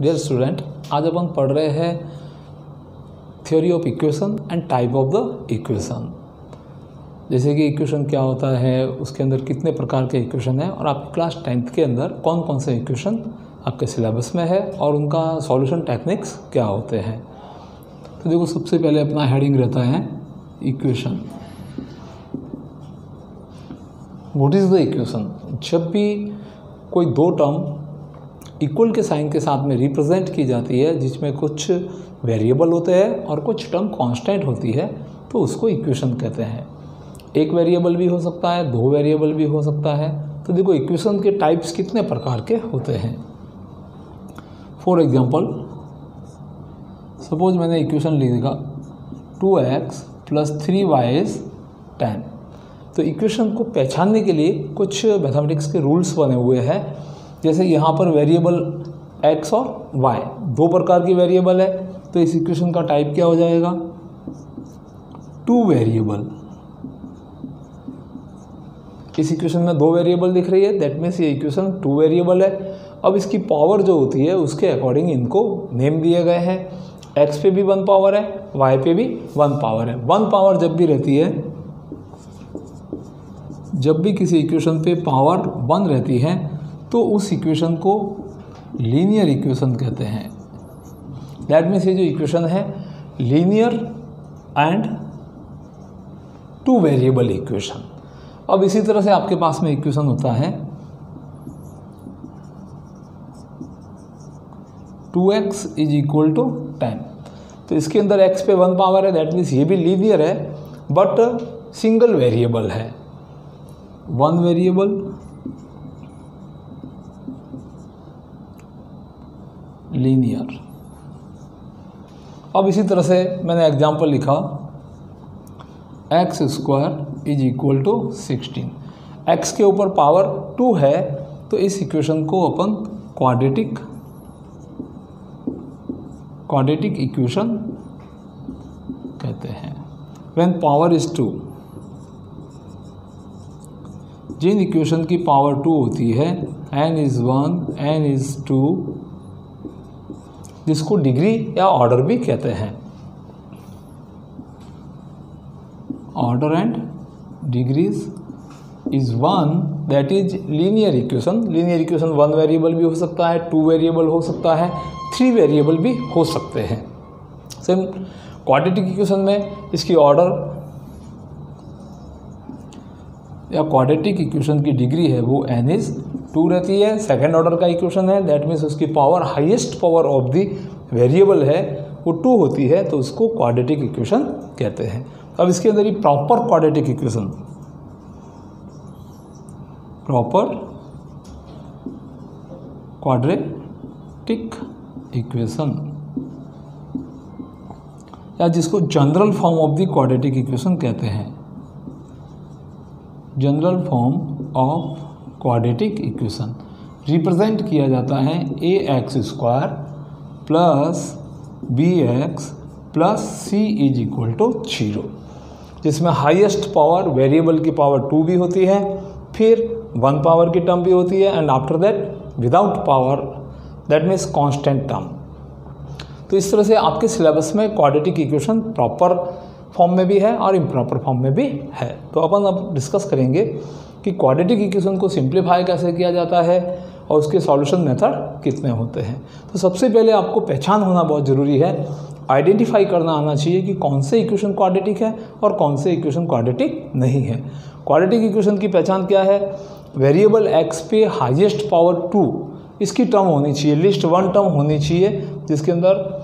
Dear student, आज अपन पढ़ रहे हैं theory of equation and type of the equation. जैसे कि इक्वेशन क्या होता है, उसके अंदर कितने प्रकार के इक्वेशन है और आपकी क्लास 10th के अंदर कौन कौन से इक्वेशन आपके सिलेबस में है और उनका सॉल्यूशन टेक्निक्स क्या होते हैं। तो देखो, सबसे पहले अपना हेडिंग रहता है equation. What is the equation? जब भी कोई दो टर्म इक्वल के साइन के साथ में रिप्रेजेंट की जाती है, जिसमें कुछ वेरिएबल होते हैं और कुछ टर्म कांस्टेंट होती है, तो उसको इक्वेशन कहते हैं। एक वेरिएबल भी हो सकता है, दो वेरिएबल भी हो सकता है। तो देखो, इक्वेशन के टाइप्स कितने प्रकार के होते हैं। फॉर एग्जांपल, सपोज मैंने इक्वेशन लिखा 2x + 3y = 10। तो इक्वेशन को पहचानने के लिए कुछ मैथमेटिक्स के रूल्स बने हुए हैं। जैसे यहाँ पर वेरिएबल x और y दो प्रकार की वेरिएबल है, तो इस इक्वेशन का टाइप क्या हो जाएगा? 2 वेरिएबल। इस इक्वेशन में दो वेरिएबल दिख रही है, दैट मीन्स ये इक्वेशन 2 वेरिएबल है। अब इसकी पावर जो होती है उसके अकॉर्डिंग इनको नेम दिए गए हैं। x पे भी 1 पावर है, y पे भी 1 पावर है। 1 पावर जब भी रहती है, जब भी किसी इक्वेशन पे पावर 1 रहती है, तो उस इक्वेशन को लीनियर इक्वेशन कहते हैं। दैट मीन्स ये जो इक्वेशन है लीनियर एंड 2 वेरिएबल इक्वेशन। अब इसी तरह से आपके पास में इक्वेशन होता है 2x = 10। तो इसके अंदर x पे 1 पावर है, दैट मीन्स ये भी लीनियर है, बट सिंगल वेरिएबल है, 1 वेरिएबल लीनियर। अब इसी तरह से मैंने एग्जांपल लिखा x² = 16। x के ऊपर पावर 2 है, तो इस इक्वेशन को अपन क्वाड्रेटिक इक्वेशन कहते हैं। व्हेन पावर इज 2, जिन इक्वेशन की पावर 2 होती है, n is 1, n is 2, जिसको डिग्री या ऑर्डर भी कहते हैं। Order and degrees is 1, that is linear equation. Linear equation 1 variable भी हो सकता है, 2 वेरिएबल हो सकता है, 3 वेरिएबल भी हो सकते हैं। सेम क्वाड्रेटिक इक्वेशन में इसकी ऑर्डर या क्वाड्रेटिक इक्वेशन की डिग्री है वो n is 2 रहती है। सेकेंड ऑर्डर का इक्वेशन है, दैट मीन्स उसकी power, highest power of the variable है वो 2 होती है, तो उसको क्वाड्रेटिक इक्वेशन कहते हैं। अब इसके अंदर ही प्रॉपर क्वाड्रेटिक इक्वेशन या जिसको general form of the quadratic equation कहते हैं। General form of quadratic equation represent किया जाता है ax² + bx + c = 0, जिसमें हाईएस्ट पावर वेरिएबल की पावर 2 भी होती है, फिर 1 पावर की टर्म भी होती है, and after that without power, that means constant term. तो इस तरह से आपके सिलेबस में क्वाड्रेटिक इक्वेशन प्रॉपर फॉर्म में भी है और इम्प्रॉपर फॉर्म में भी है। तो अपन अब डिस्कस करेंगे कि क्वाड्रेटिक इक्वेशन को सिंप्लीफाई कैसे किया जाता है और उसके सॉल्यूशन मेथड कितने होते हैं। तो सबसे पहले आपको पहचान होना बहुत ज़रूरी है, आइडेंटिफाई करना आना चाहिए कि कौन से इक्वेशन क्वाड्रेटिक है और कौन से इक्वेशन क्वाड्रेटिक नहीं है। क्वाड्रेटिक इक्वेशन की पहचान क्या है? वेरिएबल x पे हाईएस्ट पावर 2 इसकी टर्म होनी चाहिए, लिस्ट 1 टर्म होनी चाहिए, जिसके अंदर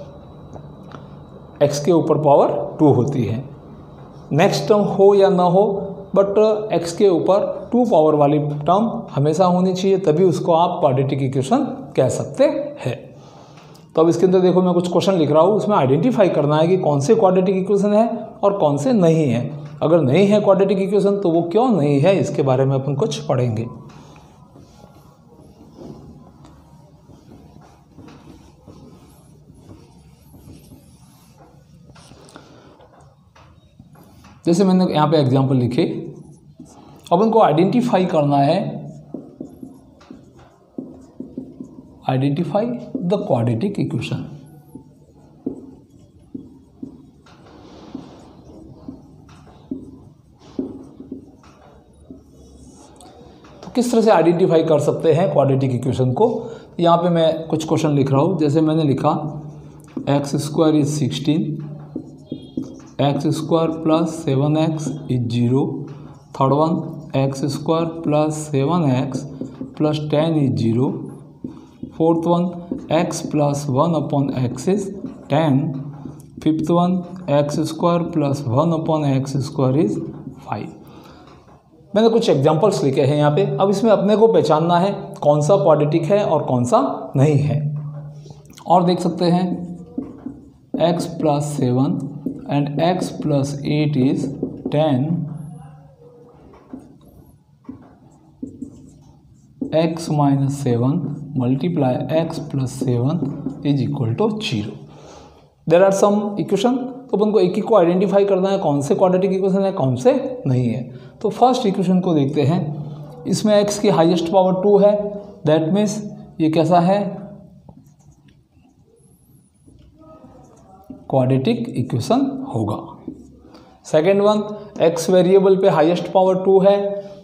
x के ऊपर पावर 2 होती है। नेक्स्ट टर्म हो या ना हो, बट x के ऊपर 2 पावर वाली टर्म हमेशा होनी चाहिए, तभी उसको आप क्वाड्रेटिक इक्वेशन कह सकते हैं। तो अब इसके अंदर देखो, मैं कुछ क्वेश्चन लिख रहा हूँ, उसमें आइडेंटिफाई करना है कि कौन से क्वाड्रेटिक इक्वेशन है और कौन से नहीं है। अगर नहीं है क्वाड्रेटिक इक्वेशन तो वो क्यों नहीं है, इसके बारे में अपन कुछ पढ़ेंगे। जैसे मैंने यहाँ पे एग्जांपल लिखे, अपन को आइडेंटिफाई करना है आइडेंटिफाई द क्वाड्रेटिक इक्वेशन। तो किस तरह से आइडेंटिफाई कर सकते हैं क्वाड्रेटिक इक्वेशन को? यहाँ पे मैं कुछ क्वेश्चन लिख रहा हूँ। जैसे मैंने लिखा x² is 16, x² plus 7x is 0, third one x² plus 7x plus 10 is 0, fourth one x plus 1/x is 10, fifth one x² plus 1/x² is 5। मैंने कुछ एग्जांपल्स लिखे हैं यहाँ पे। अब इसमें अपने को पहचानना है कौन सा क्वाड्रेटिक है और कौन सा नहीं है। और देख सकते हैं x plus 7 and x plus 8 is 10, x minus 7 multiply x plus 7 is equal to 0। There are some equation. तो अपन को एक ही को आइडेंटिफाई करना है कौन से क्वाड्रेटिक इक्वेशन है कौन से नहीं है। तो फर्स्ट इक्वेशन को देखते हैं। इसमें x की हाईएस्ट पावर 2 है, दैट मीन्स ये कैसा है, क्वाड्रेटिक इक्वेशन होगा। सेकेंड वन x वेरिएबल पे हाईएस्ट पावर 2 है,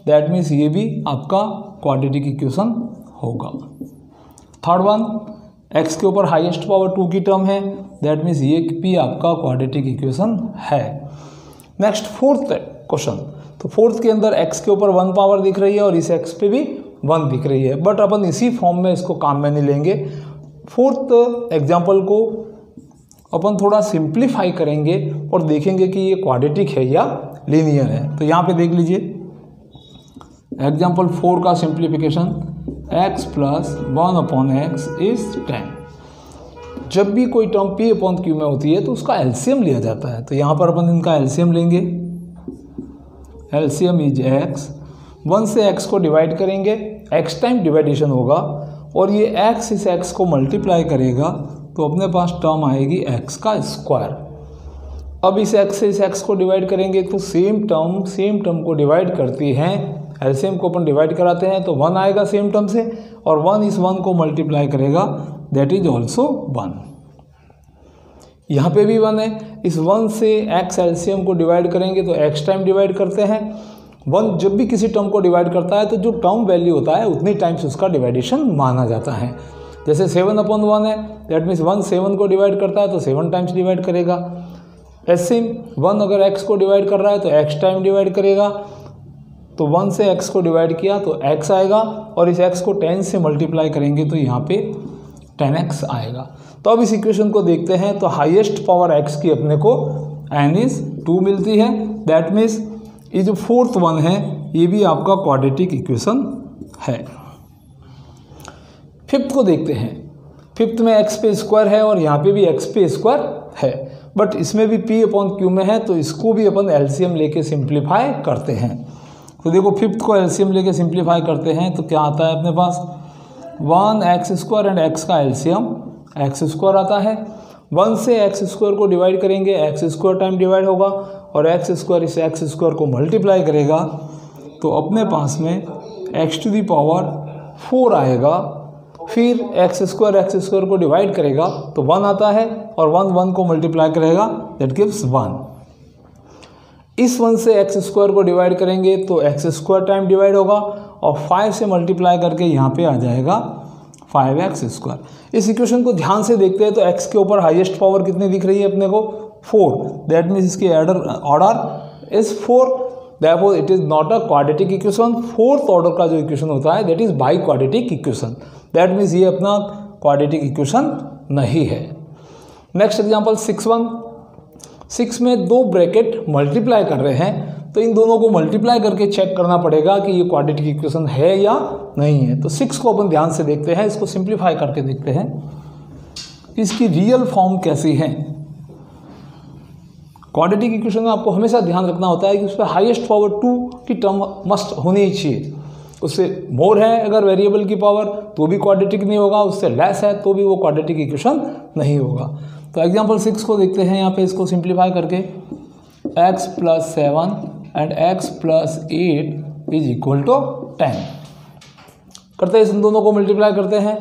दैट मीन्स ये भी आपका क्वाड्रेटिक इक्वेशन होगा। थर्ड वन x के ऊपर हाईएस्ट पावर 2 की टर्म है, दैट मीन्स ये भी आपका क्वाड्रेटिक इक्वेशन है। Next fourth question. तो फोर्थ के अंदर x के ऊपर 1 पावर दिख रही है और इस x पे भी 1 दिख रही है, बट अपन इसी फॉर्म में इसको काम में नहीं लेंगे। फोर्थ एग्जाम्पल को अपन थोड़ा सिंप्लीफाई करेंगे और देखेंगे कि ये क्वाड्रेटिक है या लीनियर है। तो यहाँ पे देख लीजिए एग्जाम्पल 4 का simplification, x plus 1/x is 10। जब भी कोई टर्म p/q में होती है तो उसका एलसीएम लिया जाता है। तो यहाँ पर अपन इनका एलसीएम लेंगे। एलसीएम इज x, 1 से x को डिवाइड करेंगे, x टाइम डिवाइडेशन होगा और ये x इस x को मल्टीप्लाई करेगा तो अपने पास टर्म आएगी x का स्क्वायर। अब इस x से इस x को डिवाइड करेंगे तो सेम टर्म को डिवाइड करती हैं। एलसीएम को अपन डिवाइड कराते हैं तो 1 आएगा सेम टर्म से और 1 इस 1 को मल्टीप्लाई करेगा, दैट इज ऑल्सो 1। यहाँ पे भी 1 है। इस 1 से x एलसीएम को डिवाइड करेंगे तो x टाइम डिवाइड करते हैं। 1 जब भी किसी टर्म को डिवाइड करता है तो जो टर्म वैल्यू होता है उतनी टाइम्स उसका डिवाइडेशन माना जाता है। जैसे 7/1 है, दैट मीन्स 1 7 को डिवाइड करता है तो 7 टाइम्स डिवाइड करेगा। ऐसे 1 अगर x को डिवाइड कर रहा है तो x टाइम डिवाइड करेगा। तो 1 से x को डिवाइड किया तो x आएगा और इस x को 10 से मल्टीप्लाई करेंगे तो यहाँ पे 10x आएगा। तो अब इस इक्वेशन को देखते हैं। तो हाईएस्ट पावर x की अपने को n इज 2 मिलती है, दैट मीन्स ये जो फोर्थ वन है ये भी आपका क्वाड्रेटिक इक्वेशन है। फिफ्थ को देखते हैं। फिफ्थ में x पे स्क्वायर है और यहाँ पे भी x पे स्क्वायर है, बट इसमें भी p/q में है तो इसको भी अपन एलसीएम लेके सिंप्लीफाई करते हैं। तो देखो फिफ्थ को एलसीएम लेके सिंप्लीफाई करते हैं तो क्या आता है अपने पास, 1x² एंड x का एलसीएम x² आता है। 1 से x² को डिवाइड करेंगे, x² टाइम डिवाइड होगा और x² इस x² को मल्टीप्लाई करेगा तो अपने पास में x⁴ आएगा। फिर x² को डिवाइड करेगा तो 1 आता है और 1 को मल्टीप्लाई करेगा, दैट गिव्स 1। इस 1 से x² को डिवाइड करेंगे तो x² टाइम डिवाइड होगा और 5 से मल्टीप्लाई करके यहाँ पे आ जाएगा 5x²। इस इक्वेशन को ध्यान से देखते हैं तो x के ऊपर हाईएस्ट पावर कितनी दिख रही है अपने को, 4, दैट मीन्स इसकी order is 4, therefore it is not a quadratic equation. Fourth order का जो इक्वेशन होता है that is by quadratic equation, that means ये अपना क्वाड्रेटिक इक्वेशन नहीं है। नेक्स्ट एग्जांपल 6 में 2 ब्रैकेट मल्टीप्लाई कर रहे हैं तो इन दोनों को मल्टीप्लाई करके चेक करना पड़ेगा कि ये क्वाड्रेटिक इक्वेशन है या नहीं है। तो 6 को अपन ध्यान से देखते हैं, इसको सिंप्लीफाई करके देखते हैं इसकी रियल फॉर्म कैसी है। क्वाड्रेटिक इक्वेशन में आपको हमेशा ध्यान रखना होता है कि उस पर हाईएस्ट पावर 2 की टर्म मस्ट होनी ही चाहिए। उससे मोर है अगर वेरिएबल की पावर तो भी क्वाड्रेटिक नहीं होगा, उससे लेस है तो भी वो क्वाड्रेटिक इक्वेशन नहीं होगा। तो एग्जांपल 6 को देखते हैं यहाँ पे, इसको सिंप्लीफाई करके x + 7 and x + 8 is equal to 10 करते हैं। इन दोनों को मल्टीप्लाई करते हैं।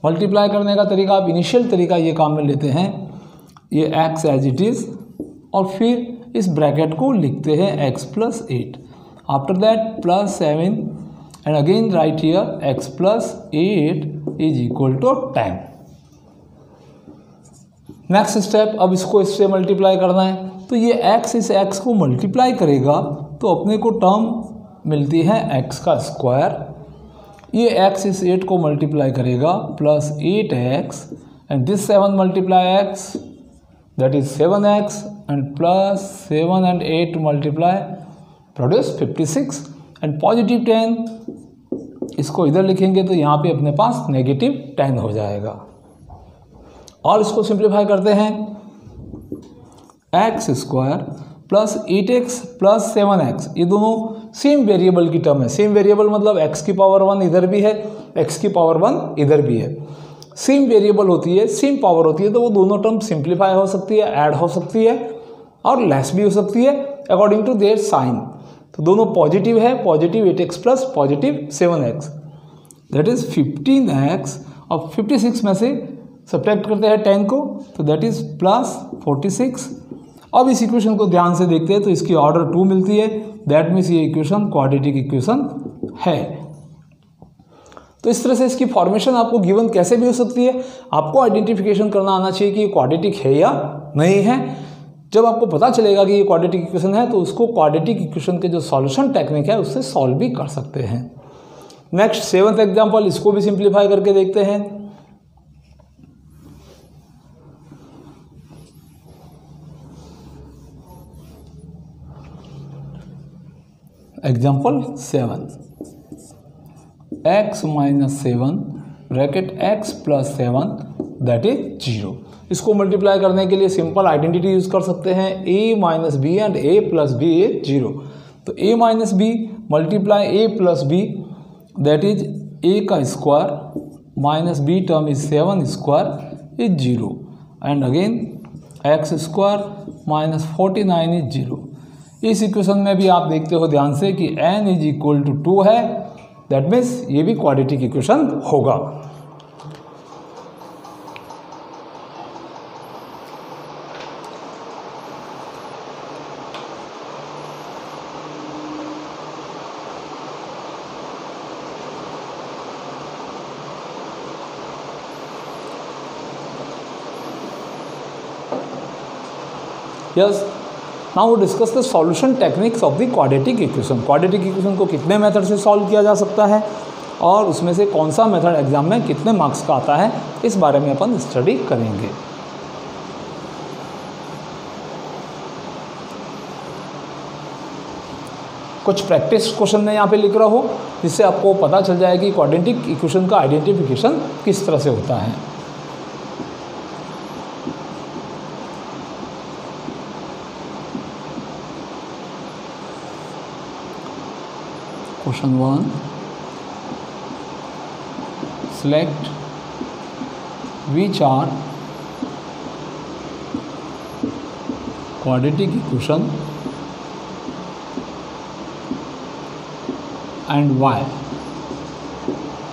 मल्टीप्लाई करने का तरीका आप इनिशियल तरीका ये काम में लेते हैं, ये x एज इट इज़ और फिर इस ब्रैकेट को लिखते हैं x + 8, after that +7 and again right here x + 8 = 10। Next step, अब इसको इससे मल्टीप्लाई करना है, तो ये x इस x को मल्टीप्लाई करेगा तो अपने को टर्म मिलती है x², ये x इस 8 को मल्टीप्लाई करेगा +8x and this 7 multiply x that is 7x and +7 and 8 multiply produce 56 and +10 इसको इधर लिखेंगे तो यहाँ पे अपने पास -10 हो जाएगा। और इसको सिंप्लीफाई करते हैं, x² + 8x + 7x, ये दोनों सेम वेरिएबल की टर्म है। सेम वेरिएबल मतलब x⁻1 इधर भी है, x⁻1 इधर भी है। सेम वेरिएबल होती है, सेम पावर होती है, तो वो दोनों टर्म सिंप्लीफाई हो सकती है, ऐड हो सकती है और लेस भी हो सकती है अकॉर्डिंग टू देयर साइन। तो दोनों पॉजिटिव है, +8x + +7x that is 15x और 56 में से सब्ट्रैक्ट करते हैं 10 को तो दैट इज +46। अब इस इक्वेशन को ध्यान से देखते हैं तो इसकी ऑर्डर 2 मिलती है, दैट मीन्स ये इक्वेशन क्वाड्रेटिक इक्वेशन है। तो इस तरह से इसकी फॉर्मेशन आपको गिवन कैसे भी हो सकती है, आपको आइडेंटिफिकेशन करना आना चाहिए कि ये क्वाड्रेटिक है या नहीं है। जब आपको पता चलेगा कि ये क्वाड्रेटिक इक्वेशन है तो उसको क्वाड्रेटिक इक्वेशन के जो सॉल्यूशन टेक्निक है उससे सॉल्व भी कर सकते हैं। नेक्स्ट 7th एग्जाम्पल, इसको भी सिंप्लीफाई करके देखते हैं। Example 7, x - 7 bracket x + 7 that is 0। इसको मल्टीप्लाई करने के लिए सिंपल आइडेंटिटी यूज कर सकते हैं, a - b and a + b is 0। तो a - b multiply a + b that is a² - b term is 7² is 0 and again x² - 49 is 0। इस equation में भी आप देखते हो ध्यान से कि n = 2 है, दैट मीन्स ये भी क्वाड्रेटिक इक्वेशन होगा। Yes, now we discuss the solution techniques of the quadratic equation। Quadratic equation को कितने मेथड से सॉल्व किया जा सकता है और उसमें से कौन सा मेथड एग्जाम में कितने मार्क्स का आता है, इस बारे में अपन स्टडी करेंगे। कुछ प्रैक्टिस क्वेश्चन मैं यहाँ पे लिख रहा हूँ जिससे आपको पता चल जाए कि क्वाड्रेटिक इक्वेशन का आइडेंटिफिकेशन किस तरह से होता है। Question 1, select which are quadratic equation and why।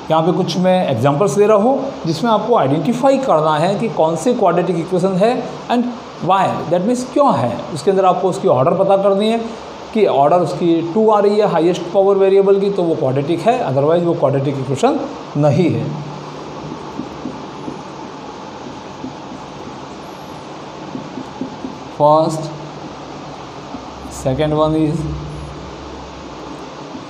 यहाँ पे कुछ मैं एग्जांपल्स दे रहा हूँ जिसमें आपको आइडेंटिफाई करना है कि कौन से क्वाड्रेटिक इक्वेशन है एंड वाई, दैट मीन्स क्यों है। उसके अंदर आपको उसकी ऑर्डर पता करनी है कि ऑर्डर उसकी 2 आ रही है हाईएस्ट पावर वेरिएबल की तो वो क्वाड्रेटिक है, अदरवाइज वो क्वाड्रेटिक इक्वेशन नहीं है। First, second one is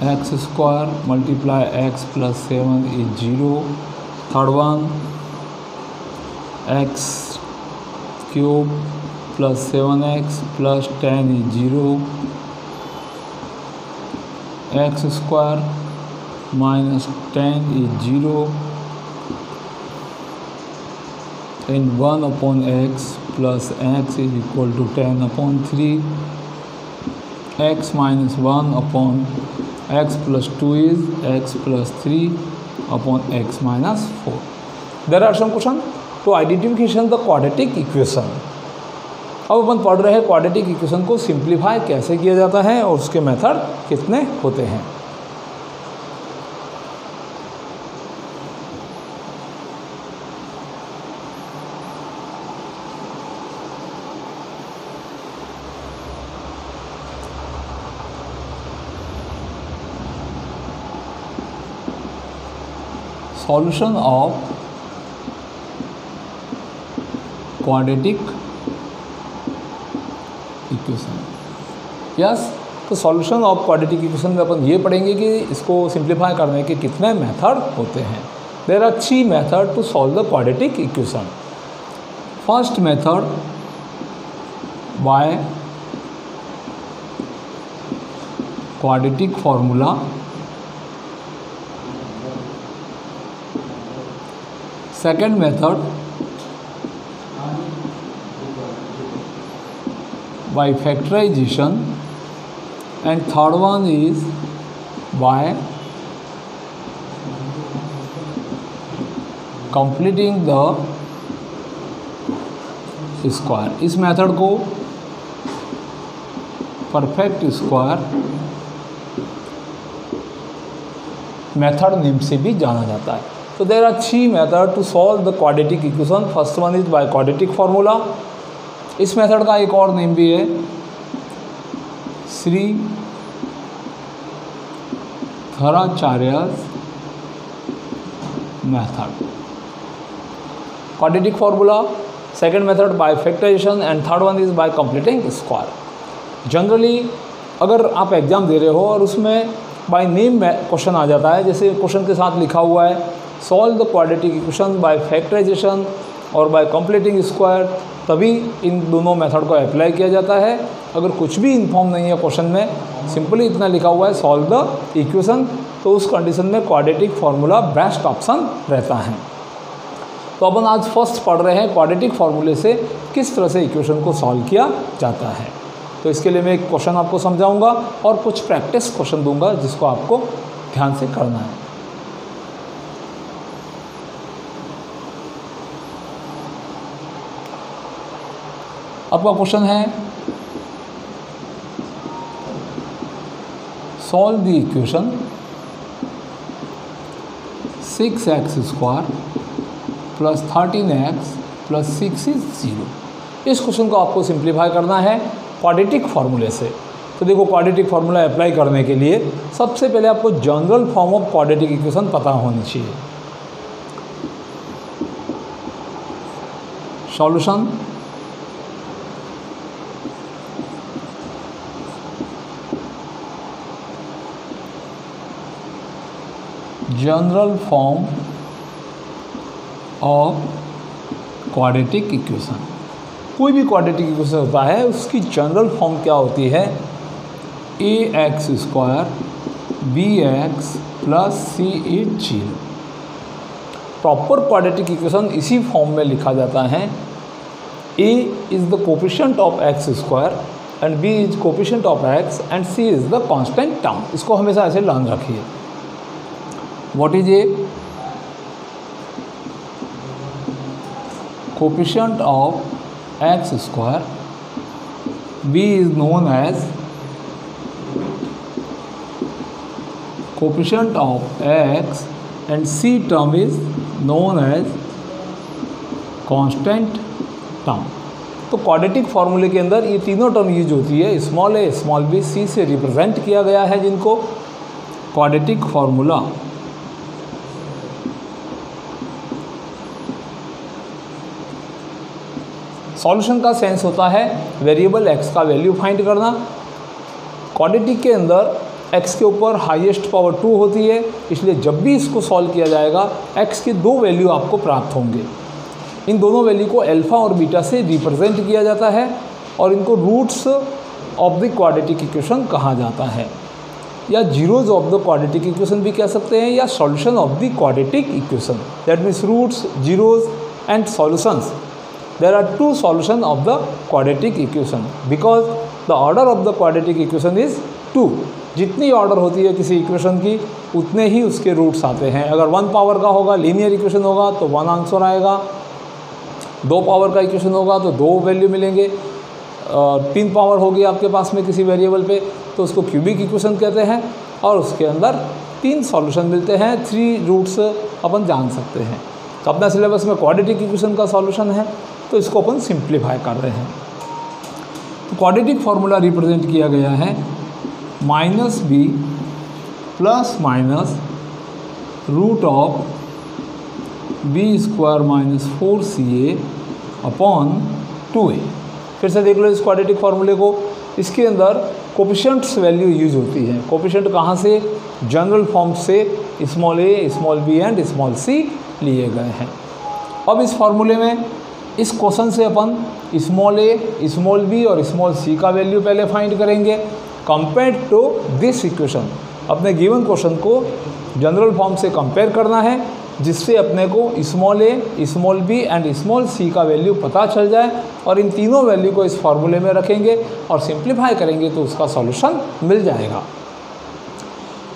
x² multiply x + 7 is 0। Third one x³ + 7x + 10 is 0। x² - 10 is 0 and 1/x plus x is equal to 10/3। x - 1/x + 2 is x + 3/x - 4। There are some question to identification the quadratic equation। अब अपन पढ़ रहे हैं quadratic equation को simplify कैसे किया जाता है और उसके मेथड कितने होते हैं। Solution of quadratic equation. Yes, तो सॉल्यूशन ऑफ क्वाड्रेटिक इक्वेशन में अपन ये पढ़ेंगे कि इसको सिंप्लीफाई करने के कितने मेथड होते हैं। There are 3 method to solve the quadratic equation. First method by quadratic formula, second method by factorization, and third one is by completing the square। इस मेथड को परफेक्ट स्क्वायर मेथड नेम से भी जाना जाता है। तो there are 3 method to solve the quadratic equation. First one is by quadratic formula. इस method का एक और नेम भी है Sridharacharya's method. Quadratic formula, second method by factorization and third one is by completing square. Generally अगर आप exam दे रहे हो और उसमें बाय नेम क्वेश्चन आ जाता है, जैसे क्वेश्चन के साथ लिखा हुआ है solve the quadratic equation by factorization और बाय कंप्लीटिंग स्क्वायर, तभी इन दोनों मेथड को अप्लाई किया जाता है। अगर कुछ भी इन्फॉर्म नहीं है क्वेश्चन में, सिंपली इतना लिखा हुआ है सॉल्व द इक्वेशन, तो उस कंडीशन में क्वाड्रेटिक फॉर्मूला बेस्ट ऑप्शन रहता है। तो अपन आज फर्स्ट पढ़ रहे हैं क्वाड्रेटिक फॉर्मूले से किस तरह से इक्वेशन को सॉल्व किया जाता है। तो इसके लिए मैं एक क्वेश्चन आपको समझाऊंगा और कुछ प्रैक्टिस क्वेश्चन दूंगा जिसको आपको ध्यान से करना है। आपका क्वेश्चन है solve the equation 6x² plus 13x plus 6 is 0। इस क्वेश्चन को आपको सिंप्लीफाई करना है क्वाड्रेटिक फार्मूले से। तो देखो, क्वाड्रेटिक फार्मूला अप्लाई करने के लिए सबसे पहले आपको general form of quadratic equation पता होनी चाहिए। Solution general form of quadratic equation. कोई भी क्वाड्रेटिक इक्वेशन होता है उसकी जनरल फॉर्म क्या होती है, ax² bx plus c is 0। Proper quadratic equation इसी फॉर्म में लिखा जाता है। a is the coefficient of x² and b is coefficient of x and c is the constant term. इसको हमेशा ऐसे ध्यान रखिए। What is a coefficient of x²? B is known as coefficient of x and C term is known as constant term। तो quadratic फार्मूले के अंदर ये तीनों टर्म यूज होती है। Small a small b c से रिप्रेजेंट किया गया है, जिनको क्वाड्रेटिक फार्मूला सॉल्यूशन का सेंस होता है वेरिएबल x का वैल्यू फाइंड करना। क्वाड्रेटिक के अंदर x के ऊपर हाईएस्ट पावर 2 होती है, इसलिए जब भी इसको सॉल्व किया जाएगा x के 2 वैल्यू आपको प्राप्त होंगे। इन दोनों वैल्यू को अल्फा और बीटा से रिप्रेजेंट किया जाता है और इनको roots of the quadratic equation कहा जाता है, या zeros of the quadratic equation भी कह सकते हैं, या solution of the quadratic equation. That means roots, zeros and solutions. There are 2 solutions of the quadratic equation because the order of the quadratic equation is 2। जितनी order होती है किसी equation की उतने ही उसके रूट्स आते हैं। अगर 1 पावर का होगा, लीनियर इक्वेशन होगा तो 1 आंसर आएगा। 2 पावर का इक्वेशन होगा तो 2 वैल्यू मिलेंगे। 3 पावर होगी आपके पास में किसी वेरिएबल पे तो उसको क्यूबिक इक्वेशन कहते हैं, और उसके अंदर 3 सॉल्यूशन मिलते हैं। 3 रूट्स अपन जान सकते हैं। तो अपना सिलेबस में क्वाड्रेटिक इक्वेशन का सॉल्यूशन है, तो इसको अपन सिंप्लीफाई कर रहे हैं। तो क्वाड्रेटिक फार्मूला रिप्रेजेंट किया गया है -b plus minus root of b² minus 4ca upon 2a। फिर से देख लो इस क्वाड्रेटिक फार्मूले को। इसके अंदर कोफिशिएंट्स वैल्यू यूज होती है। कोफिशिएंट कहाँ से? जनरल फॉर्म से small a, small b and small c लिए गए हैं। अब इस फार्मूले में इस क्वेश्चन से अपन स्मॉल a, स्मॉल b और स्मॉल c का वैल्यू पहले फाइंड करेंगे कंपेयर टू दिस इक्वेशन। अपने गिवन क्वेश्चन को जनरल फॉर्म से कंपेयर करना है, जिससे अपने को small a, small b and small c का वैल्यू पता चल जाए और इन तीनों वैल्यू को इस फार्मूले में रखेंगे और सिंप्लीफाई करेंगे तो उसका सॉल्यूशन मिल जाएगा।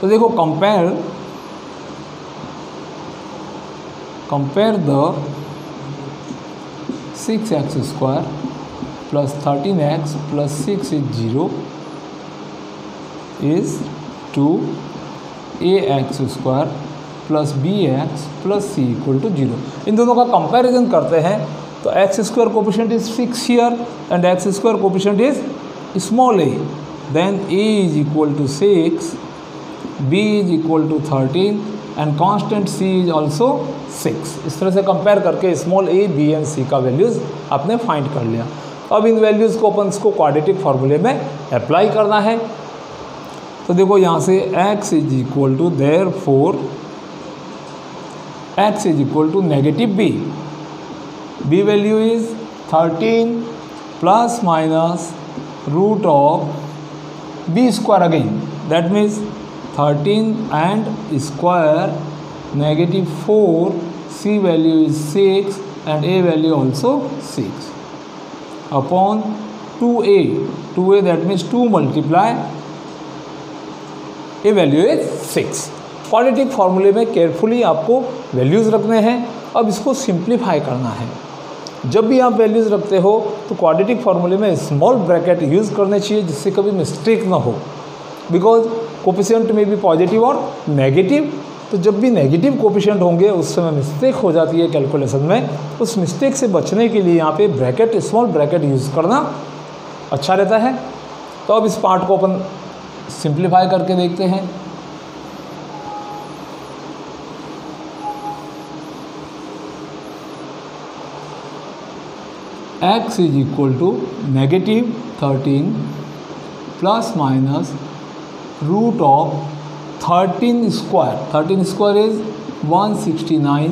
तो देखो compare the 6x² plus 13x plus 6 is 0 is to ax² plus bx plus c equal to 0। इन दोनों का कंपैरिजन करते हैं तो x² coefficient is 6 here and x² coefficient is small a, then a is equal to 6, b is equal to 13 and constant c is also 6। इस तरह से compare करके small a, b and c का values आपने find कर लिया। अब इन values को अपन इसको क्वाड्रेटिक फार्मूले में अप्लाई करना है। तो देखो यहाँ से x is equal to therefore x is equal to negative b, b value is 13 plus minus root of b² again, that means 13 and square negative 4, c value is 6 and a value also 6 upon 2a that means 2 multiply a value is 6। Quadratic फार्मूले में carefully आपको values रखने हैं। अब इसको simplify करना है। जब भी आप वैल्यूज़ रखते हो तो क्वाड्रेटिक फार्मूले में स्मॉल ब्रैकेट यूज़ करने चाहिए, जिससे कभी मिस्टेक ना हो, बिकॉज कोफिशिएंट में भी पॉजिटिव और नेगेटिव। तो जब भी नेगेटिव कोफिशिएंट होंगे उस समय मिस्टेक हो जाती है कैलकुलेशन में। उस मिस्टेक से बचने के लिए यहाँ पे ब्रैकेट, स्मॉल ब्रैकेट यूज़ करना अच्छा रहता है। तो अब इस पार्ट को अपन सिंप्लीफाई करके देखते हैं। x is equal to negative 13 plus minus root of 13 square is 169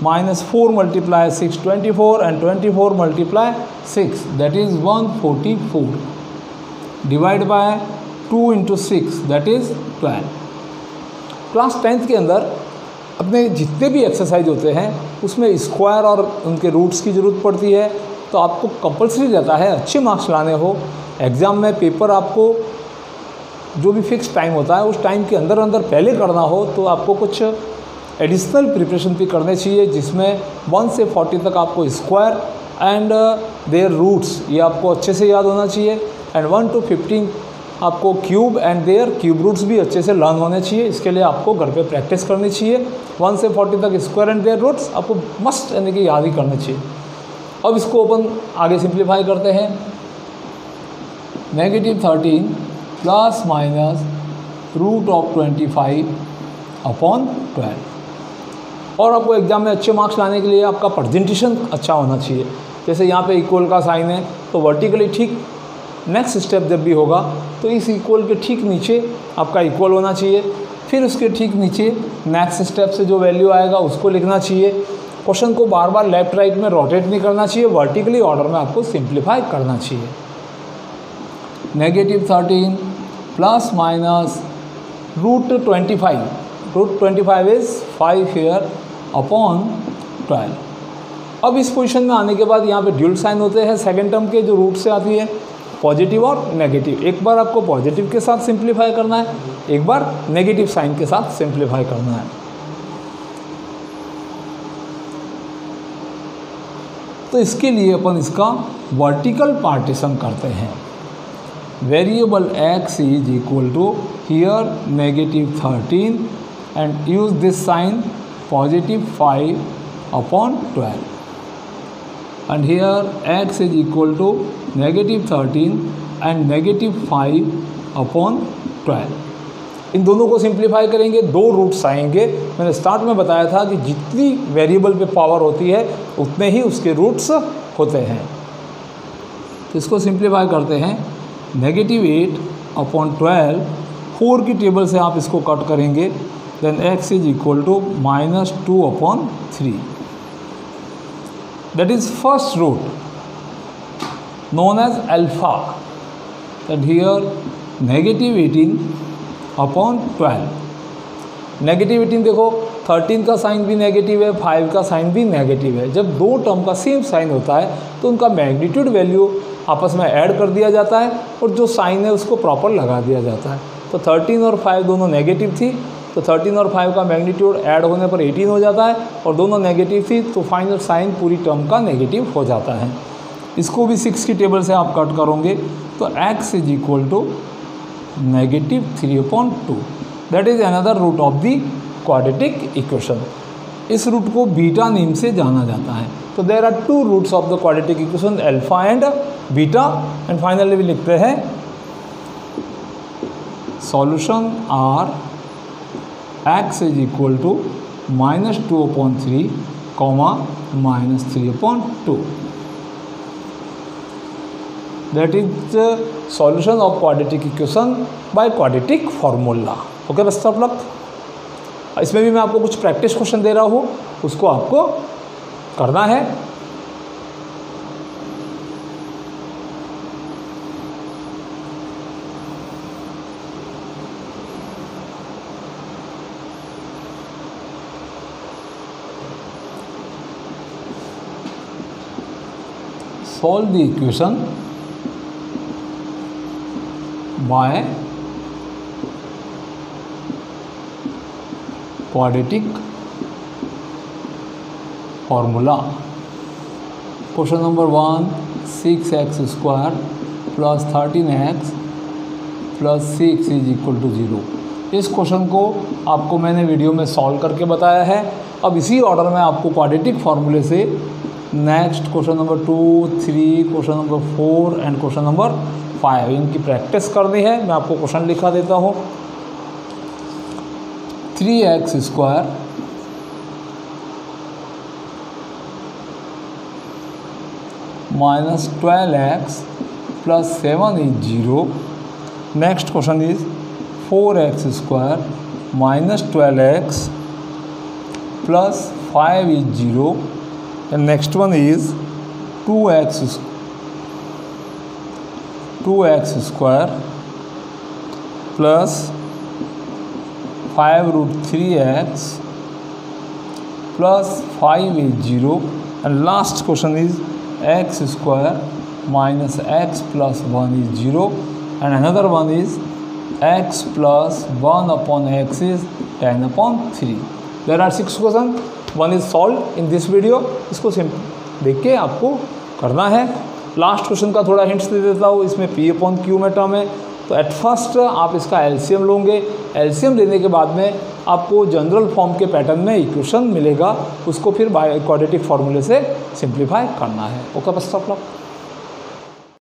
minus 4 multiply 6 24 and 24 multiply 6 that is 144 divide by 2 into 6 that is 12। Class 10th के अंदर अपने जितने भी एक्सरसाइज होते हैं उसमें स्क्वायर और उनके रूट्स की ज़रूरत पड़ती है। तो आपको कंपलसरी रहता है अच्छे मार्क्स लाने हो एग्ज़ाम में, पेपर आपको जो भी फिक्स टाइम होता है उस टाइम के अंदर पहले करना हो, तो आपको कुछ एडिशनल प्रिपरेशन भी करने चाहिए, जिसमें 1 से 40 तक आपको स्क्वायर एंड देयर रूट्स ये आपको अच्छे से याद होना चाहिए एंड 1 to 15 आपको cube and their cube roots भी अच्छे से लर्न होने चाहिए। इसके लिए आपको घर पे प्रैक्टिस करनी चाहिए। 1 से 40 तक स्क्वायर एंड देयर रूट्स आपको मस्ट यानी कि याद ही करना चाहिए। अब इसको अपन आगे सिंप्लीफाई करते हैं। Negative 13 plus minus root of 25 upon 12। और आपको एग्जाम में अच्छे मार्क्स लाने के लिए आपका प्रेजेंटेशन अच्छा होना चाहिए। जैसे यहाँ पे इक्वल का साइन है तो वर्टिकली ठीक नेक्स्ट स्टेप जब भी होगा तो इस इक्वल के ठीक नीचे आपका इक्वल होना चाहिए। फिर उसके ठीक नीचे नेक्स्ट स्टेप से जो वैल्यू आएगा उसको लिखना चाहिए। क्वेश्चन को बार बार लेफ्ट राइट में रोटेट नहीं करना चाहिए, वर्टिकली ऑर्डर में आपको सिंप्लीफाई करना चाहिए। Negative 13 plus minus root 25 is 5 here upon 12। अब इस पोजीशन में आने के बाद यहाँ पे ड्यूल साइन होते हैं सेकेंड टर्म के, जो रूट से आती है पॉजिटिव और नेगेटिव। एक बार आपको पॉजिटिव के साथ सिंप्लीफाई करना है, एक बार नेगेटिव साइन के साथ सिंप्लीफाई करना है। तो इसके लिए अपन इसका वर्टिकल पार्टीशन करते हैं। Variable x is equal to here negative 13 and use this sign positive 5 upon 12 and here x is equal to negative 13 and negative 5 upon 12। इन दोनों को सिंप्लीफाई करेंगे, 2 रूट्स आएंगे। मैंने स्टार्ट में बताया था कि जितनी वेरिएबल पे पावर होती है उतने ही उसके रूट्स होते हैं। तो इसको सिंप्लीफाई करते हैं, -8/12, 4 की टेबल से आप इसको कट करेंगे, then x is equal to -2/3, that is first root known as alpha, that here -18/12। -18 देखो 13 का साइन भी नेगेटिव है, 5 का साइन भी नेगेटिव है। जब 2 टर्म का सेम साइन होता है तो उनका मैग्नीट्यूड वैल्यू आपस में ऐड कर दिया जाता है और जो साइन है उसको प्रॉपर लगा दिया जाता है। तो 13 और 5 दोनों नेगेटिव थी, तो 13 और 5 का मैग्नीट्यूड ऐड होने पर 18 हो जाता है, और दोनों नेगेटिव थी तो फाइनल साइन पूरी टर्म का नेगेटिव हो जाता है। इसको भी 6 की टेबल से आप कट करोगे तो x is equal to -3/2, that is another root of the quadratic equation. इस रूट को बीटा नेम से जाना जाता है। तो there are 2 roots of the quadratic equation, alpha and beta. And finally भी लिखते हैं solution are x is equal to -2/3, -3/2। That is the solution of quadratic equation by quadratic formula। Okay बस सब लोग, इसमें भी मैं आपको कुछ प्रैक्टिस क्वेश्चन दे रहा हूँ, उसको आपको करना है। Solve the equation by quadratic formula। Question number 1, 6x² + 13x + 6 is equal to 0। इस क्वेश्चन को आपको मैंने वीडियो में सॉल्व करके बताया है। अब इसी ऑर्डर में आपको क्वाड्रेटिक फार्मूले से next question number 2, 3, question number 4 and question number 5 इनकी प्रैक्टिस करनी है। मैं आपको क्वेश्चन लिखा देता हूँ। 3x² - 12x + 7 is 0। Next question is 4x² - 12x + 5 is 0। And next one is 2x² plus 5√3x plus 5 is 0। And last question is x² minus x plus 1 is 0। And another one is x plus 1 upon x is 10/3। There are 6 questions। One is solve in this video. इसको देख के आपको करना है। Last question का थोड़ा hints दे देता हूँ। इसमें P/Q में टर्म है, तो एट फर्स्ट आप इसका एलसीएम लोगे। एलसीएम लेने के बाद में आपको जनरल फॉर्म के पैटर्न में इक्वेशन मिलेगा, उसको फिर बाय क्वाड्रेटिक फार्मूले से सिंप्लीफाई करना है। ओके बस सब लोग।